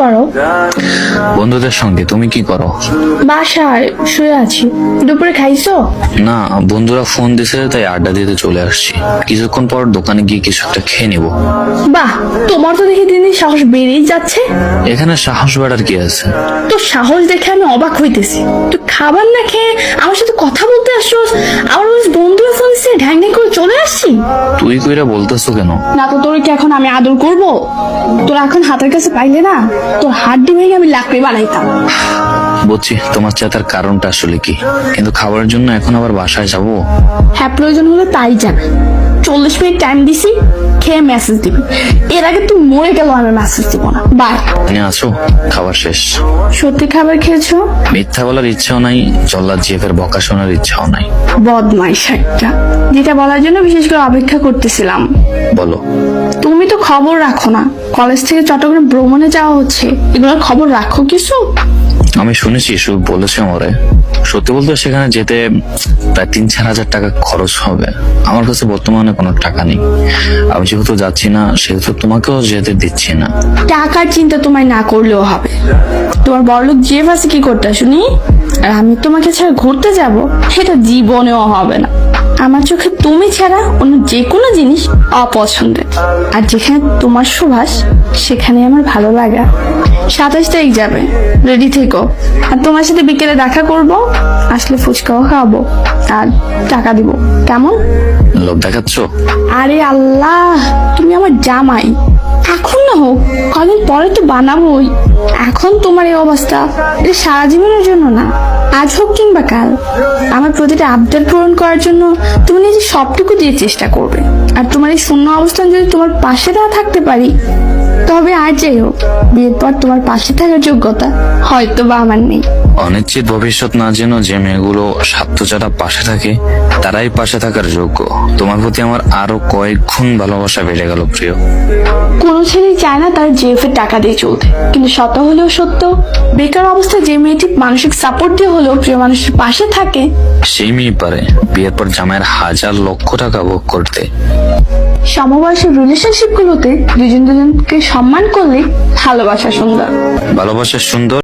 করো? বন্ধুদের সঙ্গে। তুমি কি করো? বাসায় শুয়ে আছি। দুপুরে খাইছো? না, বন্ধুরা ফোন দিছে তাই আড্ডা দিতে চলে আসছি। কিছুক্ষণ পর দোকানে গিয়ে কিছু একটা খেয়ে নিবো। বাহ, তোমার তো দেখি দিন দিন সাহস বেড়েই যাচ্ছে। এখানে সাহস বাড়ার কি আছে? তোর সাহস দেখে আমি অবাক হইতেছি। তুই খাবার না খেয়ে আমার সাথে কথা বলতে আসছস, আমার ওই বন্ধুরা ফোন দিচ্ছে ঢ্যাং ঢ্যাং করে চলে আসছি। তুই কইরা বলতেছো কেন? না তো তোর কি এখন আমি আদর করব? তোর এখন হাতের কাছে পাইলে না তোর হাড্ডি ভেঙে আমি লাকড়ি বানাইতাম। বুঝছি তোমার চেতার কারণটা আসলে কি, কিন্তু খাবারের জন্য এখন আবার বাসায় যাবো? হ্যাঁ, প্রয়োজন হলে তাই জানা। 40 মিনিট টাইম দিছি, খেয়ে মেসেজ দিবি। এর আগে তুই মরে গেল আমি মেসেজ দিব না। বাই। তুমি আছো? খাবার শেষ। সত্যি খাবার খেয়েছো? মিথ্যা বলার ইচ্ছাও নাই, জল্লাদ জিএফের বকা শোনার ইচ্ছাও নাই। বদমাইশ একটা, যেটা বলার জন্য বিশেষ করে অপেক্ষা করতেছিলাম। বলো। তুমি তো খবর রাখো না, কলেজ থেকে চট্টগ্রাম ভ্রমণে যাওয়া হচ্ছে, এগুলোর খবর রাখো কিছু? আমি শুনেছি, শুধু বলেছে আমারে। সত্যি বলতে সেখানে যেতে প্রায় 3-4 হাজার টাকা খরচ হবে। আমার কাছে বর্তমানে কোনো টাকা নেই। আমি যেহেতু যাচ্ছি না সেহেতু তোমাকেও যেতে দিচ্ছি না। টাকার চিন্তা তোমায় না করলেও হবে। তোমার বড়লোক জেফ আছে কি করতে শুনি, আর আমি তোমাকে ছাড়া ঘুরতে যাব সেটা জীবনেও হবে না। আমার চোখে তুমি ছাড়া অন্য যে কোনো জিনিস অপছন্দের, আর যেখানে তোমার সুবাস সেখানে আমার ভালো লাগা। 27 তারিখ যাবে, রেডি থেকো। আর তোমার সাথে বিকেলে দেখা করব, আসলে ফুচকাও খাওয়াবো আর টাকা দিব, কেমন? লোভ দেখাচ্ছ? আরে আল্লাহ, তুমি আমার জামাই। এখন না হোক, কদিন পরে তো বানাবোই। এখন তোমার এই অবস্থা, এটা সারা জীবনের জন্য না, আজ হোক কিংবা কাল। আমার প্রতিটা আপডেট পূরণ করার জন্য তুমি নিজে সবটুকু দিয়ে চেষ্টা করবে। আর তোমার এই শূন্য অবস্থান যদি তোমার পাশে না থাকতে পারি, তবে আর যাই হোক, বিয়ের পর তোমার পাশে থাকার যোগ্যতা হয়তো বা আমার নেই। অনিশ্চিত ভবিষ্যৎ না যেন যে মেয়েগুলো স্বার্থ ছাড়া পাশে থাকে তারাই পাশে থাকার যোগ্য। তোমার প্রতি আমার আরো কয়েক গুণ ভালোবাসা বেড়ে গেল প্রিয়। কোনো ছেলেই চায় না তার জেফের টাকা দিয়ে চলতে, কিন্তু শত হলেও সত্য, বেকার অবস্থায় যে মেয়েটি মানসিক সাপোর্ট দিয়ে হলেও প্রিয় মানুষের পাশে থাকে, সেই মেয়ে পারে বিয়ের পর জামাইয়ের 1,000 লক্ষ টাকা ভোগ করতে। সমবয়সী রিলেশনশিপ গুলোতে দুজন দুজনকে সম্মান করলে ভালোবাসা সুন্দর। ভালোবাসা সুন্দর,